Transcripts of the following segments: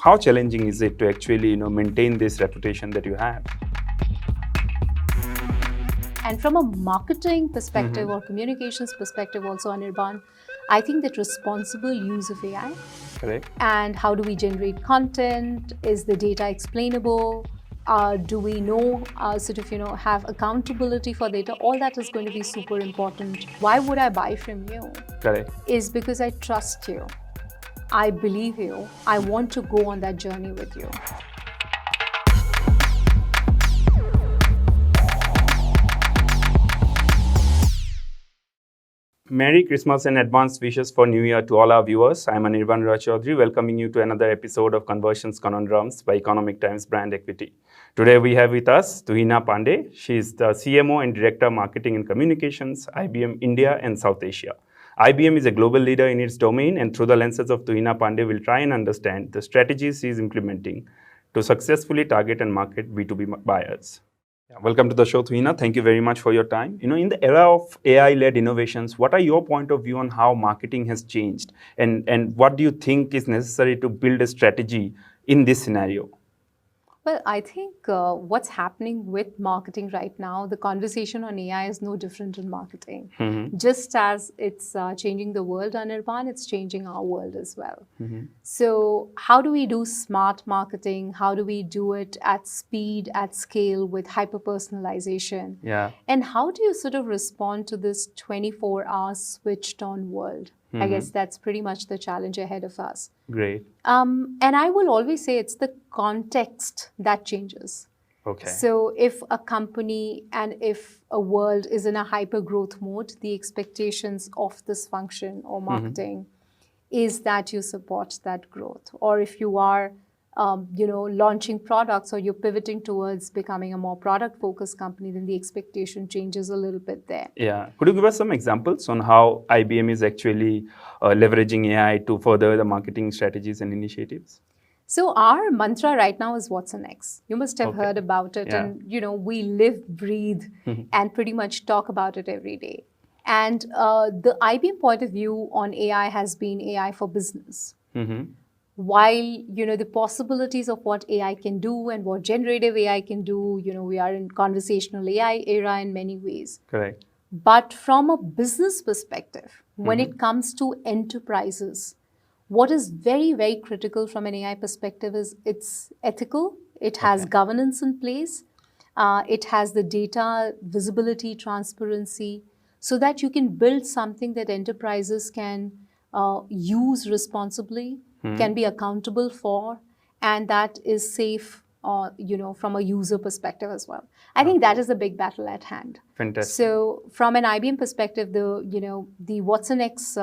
how challenging is it to actually maintain this reputation that you have? And from a marketing perspective or communications perspective also, Anirban, I think that responsible use of AI. Correct. And how do we generate content? Is the data explainable? Do we know, have accountability for data? All that is going to be super important. Why would I buy from you? Correct. Is because I trust you. I believe you. I want to go on that journey with you. Merry Christmas and advanced wishes for New Year to all our viewers. I'm Anirban Roy Choudhury, welcoming you to another episode of Conundrums by Economic Times Brand Equity. Today we have with us Tuhina Pandey. She is the CMO and Director Marketing and Communications, IBM India and South Asia. IBM is a global leader in its domain, and through the lenses of Tuhina Pandey, we'll try and understand the strategies she is implementing to successfully target and market B2B buyers. Welcome to the show, Tuhina. Thank you very much for your time. In the era of AI-led innovations, what are your point of view on how marketing has changed? And what do you think is necessary to build a strategy in this scenario? Well, I think what's happening with marketing right now, the conversation on AI is no different in marketing. Just as it's changing the world, Anirban, it's changing our world as well. So how do we do smart marketing? How do we do it at speed, at scale, with hyper-personalization? Yeah. And how do you sort of respond to this 24-hour switched-on world? I guess that's pretty much the challenge ahead of us. Great. And I will always say it's the context that changes. Okay. So if a company and if a world is in a hyper-growth mode, the expectations of this function or marketing is that you support that growth. Or if you are launching products or you're pivoting towards becoming a more product-focused company, then the expectation changes a little bit there. Yeah. Could you give us some examples on how IBM is actually leveraging AI to further the marketing strategies and initiatives? So our mantra right now is what's next. You must have heard about it. Yeah. And, we live, breathe, and pretty much talk about it every day. And the IBM point of view on AI has been AI for business. While, the possibilities of what AI can do and what generative AI can do, we are in conversational AI era in many ways. Correct. But from a business perspective, when it comes to enterprises, what is very, very critical from an AI perspective is it's ethical, it has governance in place, it has the data visibility, transparency, so that you can build something that enterprises can use responsibly, can be accountable for, and that is safe, from a user perspective as well. I think that is the big battle at hand. Fantastic. So from an IBM perspective, the what's next,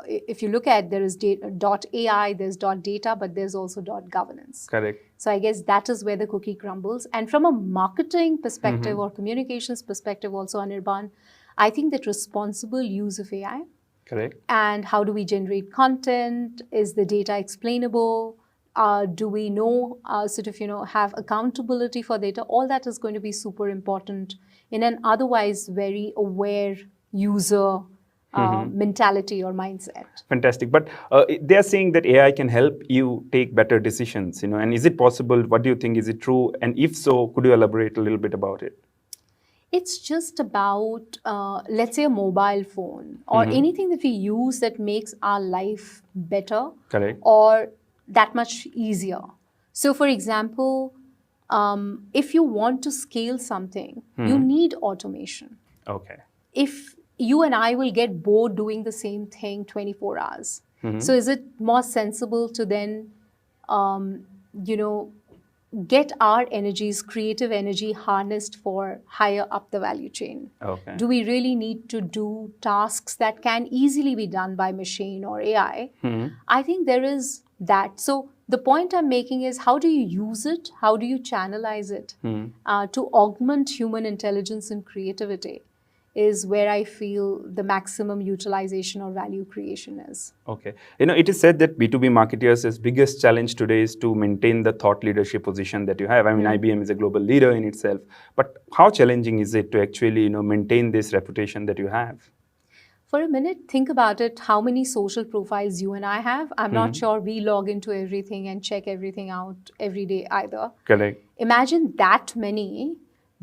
if you look at, there is .ai, there's .data, but there's also .governance. Correct. So I guess that is where the cookie crumbles. And from a marketing perspective or communications perspective also, Anirban, I think that responsible use of AI. Correct. And how do we generate content? Is the data explainable? Do we know, have accountability for data? All that is going to be super important in an otherwise very aware user mentality or mindset. Fantastic. But they are saying that AI can help you take better decisions, and is it possible? What do you think? Is it true? And if so, could you elaborate a little bit about it? It's just about, let's say, a mobile phone or anything that we use that makes our life better. Correct. Or that much easier. So, for example, if you want to scale something, you need automation. Okay. If you and I will get bored doing the same thing 24 hours. So is it more sensible to then, get our energies, creative energy harnessed for higher up the value chain? Okay. Do we really need to do tasks that can easily be done by machine or AI? I think there is that. So the point I'm making is, how do you use it? How do you channelize it to augment human intelligence and creativity? Is where I feel the maximum utilization or value creation is. Okay. It is said that B2B marketers' biggest challenge today is to maintain the thought leadership position that you have. I mean, IBM is a global leader in itself. But how challenging is it to actually, maintain this reputation that you have? For a minute, think about it, how many social profiles you and I have. I'm not sure we log into everything and check everything out every day either. Correct. Imagine that many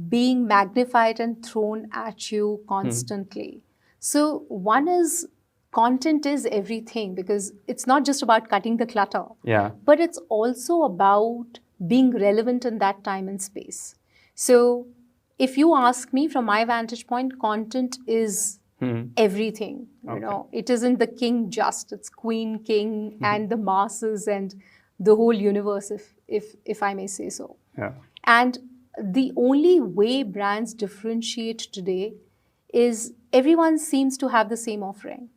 being magnified and thrown at you constantly. So one is, content is everything, because it's not just about cutting the clutter, Yeah. but it's also about being relevant in that time and space. So if you ask me, from my vantage point, content is everything. You know, it isn't the king just, it's queen, king, and the masses and the whole universe, if I may say so. Yeah. And the only way brands differentiate today is everyone seems to have the same offering.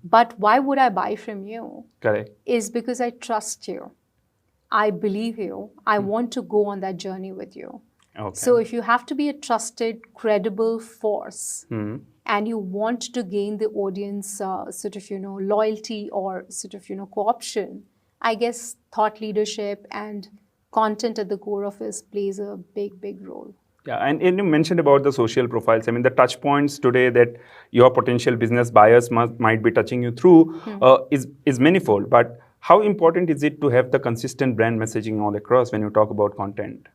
But why would I buy from you? Correct. Is because I trust you. I believe you. I want to go on that journey with you. Okay. So if you have to be a trusted, credible force, and you want to gain the audience loyalty or co-option, I guess thought leadership and content at the core of it plays a big, big role. Yeah, and you mentioned about the social profiles. I mean, the touch points today that your potential business buyers might be touching you through is manifold. But how important is it to have the consistent brand messaging all across when you talk about content?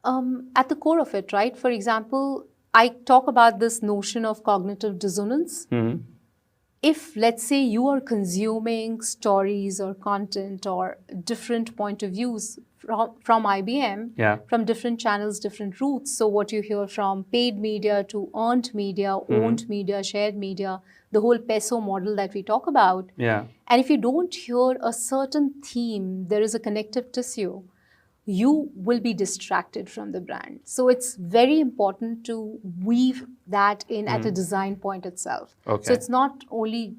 At the core of it, right? For example, I talk about this notion of cognitive dissonance. If, let's say, you are consuming stories or content or different point of views from IBM, from different channels, different routes, so what you hear from paid media to earned media, owned media, shared media, the whole peso model that we talk about. Yeah. And if you don't hear a certain theme, there is a connective tissue, you will be distracted from the brand. So it's very important to weave that in at a design point itself. Okay. So it's not only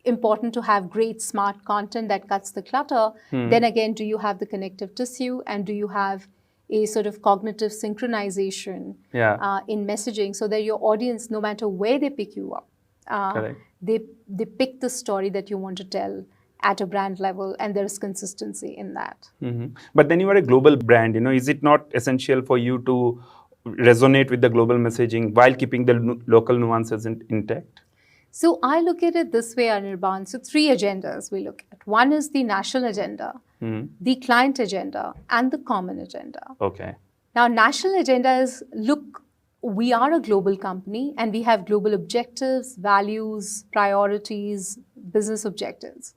important to have great smart content that cuts the clutter, then again, do you have the connective tissue and do you have a sort of cognitive synchronization in messaging so that your audience, no matter where they pick you up, they pick the story that you want to tell at a brand level, and there's consistency in that. But then you are a global brand, is it not essential for you to resonate with the global messaging while keeping the local nuances intact? So I look at it this way, Anirban. So 3 agendas we look at. One is the national agenda, the client agenda, and the common agenda. Okay. Now, national agenda is, look, we are a global company and we have global objectives, values, priorities, business objectives.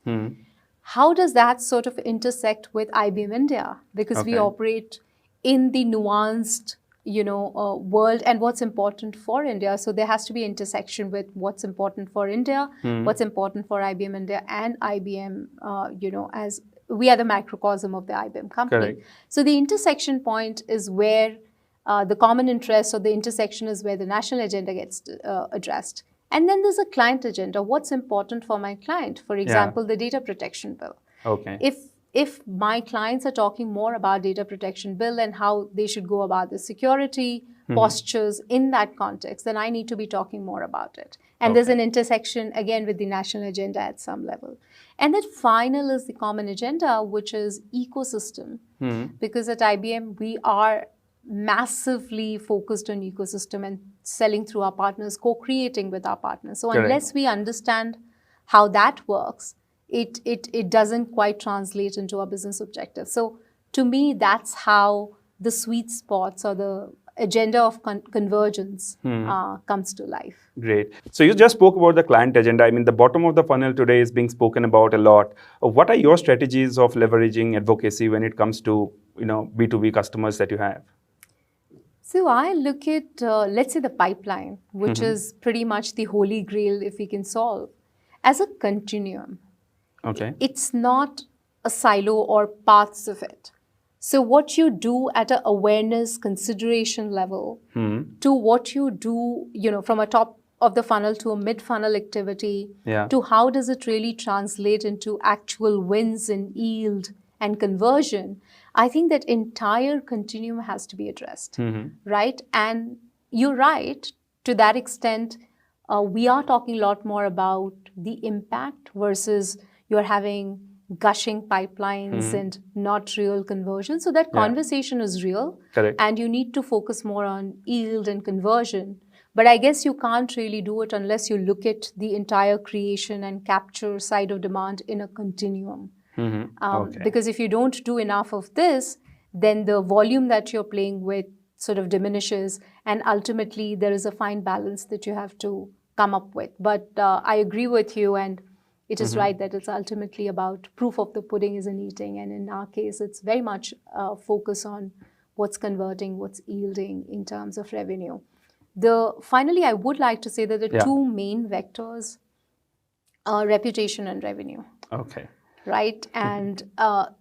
How does that sort of intersect with IBM India? Because we operate in the nuanced, world and what's important for India. So there has to be intersection with what's important for India, what's important for IBM India and IBM, as we are the microcosm of the IBM company. Correct. So the intersection point is where the common interest, or the intersection is where the national agenda gets addressed. And then there's a client agenda. What's important for my client? For example, the data protection bill. Okay. If my clients are talking more about data protection bill and how they should go about the security postures in that context, then I need to be talking more about it. And there's an intersection, again, with the national agenda at some level. And then final is the common agenda, which is ecosystem. Because at IBM, we are massively focused on ecosystem and selling through our partners, co-creating with our partners. So unless we understand how that works, it doesn't quite translate into our business objectives. So to me, that's how the sweet spots or the agenda of convergence comes to life. Great. So you just spoke about the client agenda. I mean, the bottom of the funnel today is being spoken about a lot. What are your strategies of leveraging advocacy when it comes to B2B customers that you have? So I look at, let's say, the pipeline, which is pretty much the holy grail if we can solve, as a continuum. Okay. It's not a silo or parts of it. So what you do at an awareness consideration level to what you do, from a top of the funnel to a mid-funnel activity, to how does it really translate into actual wins in yield and conversion, I think that entire continuum has to be addressed, right? And you're right, to that extent, we are talking a lot more about the impact versus you're having gushing pipelines and not real conversion. So that conversation is real. Correct. And you need to focus more on yield and conversion. But I guess you can't really do it unless you look at the entire creation and capture side of demand in a continuum. Because if you don't do enough of this, then the volume that you're playing with sort of diminishes, and ultimately there is a fine balance that you have to come up with. But I agree with you, and it is right that it's ultimately about proof of the pudding is in eating, and in our case, it's very much focus on what's converting, what's yielding in terms of revenue. Finally, I would like to say that the two main vectors are reputation and revenue. Okay. Right? And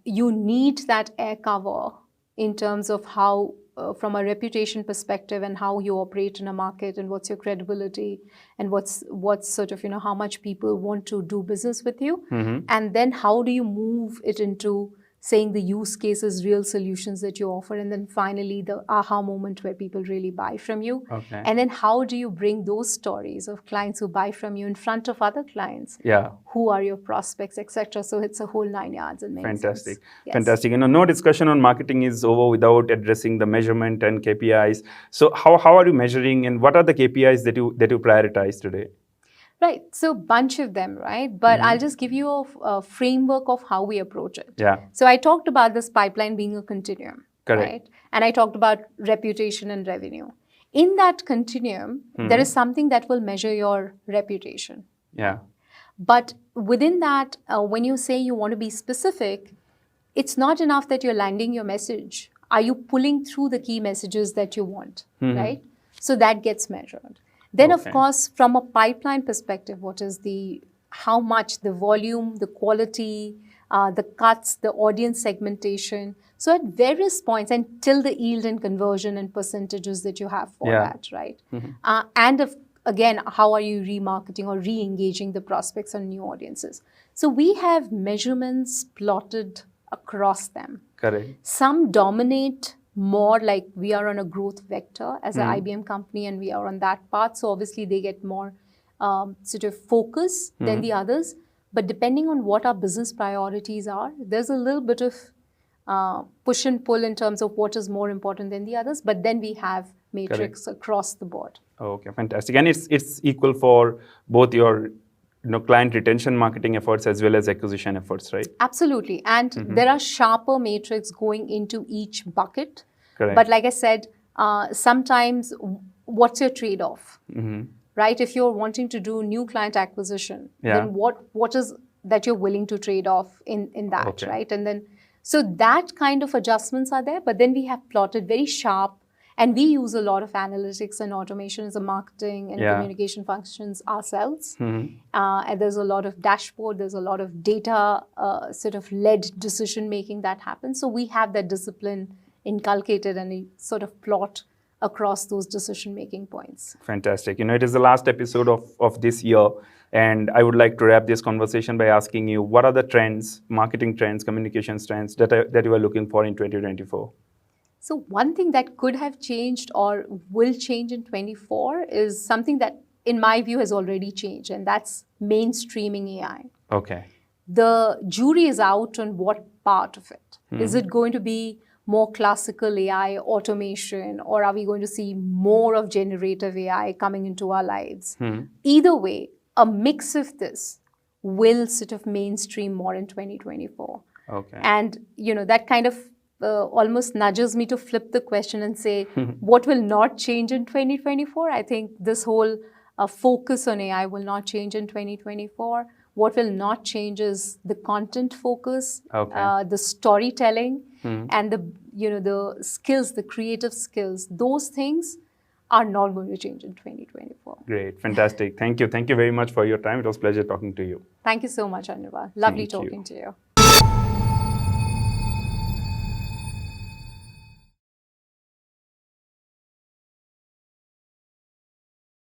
you need that air cover in terms of how, from a reputation perspective, and how you operate in a market, and what's your credibility, and what's sort of, how much people want to do business with you. And then how do you move it into saying the use cases, real solutions that you offer, and then finally the aha moment where people really buy from you. Okay. And then how do you bring those stories of clients who buy from you in front of other clients? Who are your prospects, etc. So it's a whole 9 yards in many Fantastic. sense. Yes. Fantastic. No discussion on marketing is over without addressing the measurement and KPIs. So how are you measuring, and what are the KPIs that you prioritize today? Right. So bunch of them, right? But I'll just give you a framework of how we approach it. So I talked about this pipeline being a continuum. Correct. Right? And I talked about reputation and revenue. In that continuum, there is something that will measure your reputation. But within that, when you say you want to be specific, it's not enough that you're landing your message. Are you pulling through the key messages that you want, right? So that gets measured. Then, of course, from a pipeline perspective, what is how much, the volume, the quality, the cuts, the audience segmentation. So at various points, and till the yield and conversion and percentages that you have for that, right? And again, how are you remarketing or re-engaging the prospects on new audiences? So we have measurements plotted across them. Correct. Some dominate more, like we are on a growth vector as an IBM company, and we are on that path. So obviously they get more sort of focus than the others. But depending on what our business priorities are, there's a little bit of push and pull in terms of what is more important than the others. But then we have matrix across the board. Okay, fantastic. And it's equal for both your client retention marketing efforts as well as acquisition efforts, right? Absolutely. And there are sharper matrix going into each bucket. Correct. But like I said, sometimes what's your trade-off, right? If you're wanting to do new client acquisition, then what is that you're willing to trade off in that, right? And then, so that kind of adjustments are there, but then we have plotted very sharp, and we use a lot of analytics and automation as a marketing and communication functions ourselves. And there's a lot of dashboard, there's a lot of data sort of led decision making that happens. So we have that discipline inculcated, and we sort of plot across those decision making points. Fantastic. It is the last episode of this year, and I would like to wrap this conversation by asking you, what are the trends, marketing trends, communications trends that you are looking for in 2024? So one thing that could have changed or will change in 24 is something that, in my view, has already changed, and that's mainstreaming AI. Okay. The jury is out on what part of it. Is it going to be more classical AI automation, or are we going to see more of generative AI coming into our lives? Either way, a mix of this will sort of mainstream more in 2024. Okay. And, that kind of almost nudges me to flip the question and say, what will not change in 2024? I think this whole focus on AI will not change in 2024. What will not change is the content focus, the storytelling, and the skills, the creative skills. Those things are not going to change in 2024. Great, fantastic. Thank you. Thank you very much for your time. It was a pleasure talking to you. Thank you so much, Anirban. Lovely talking to you.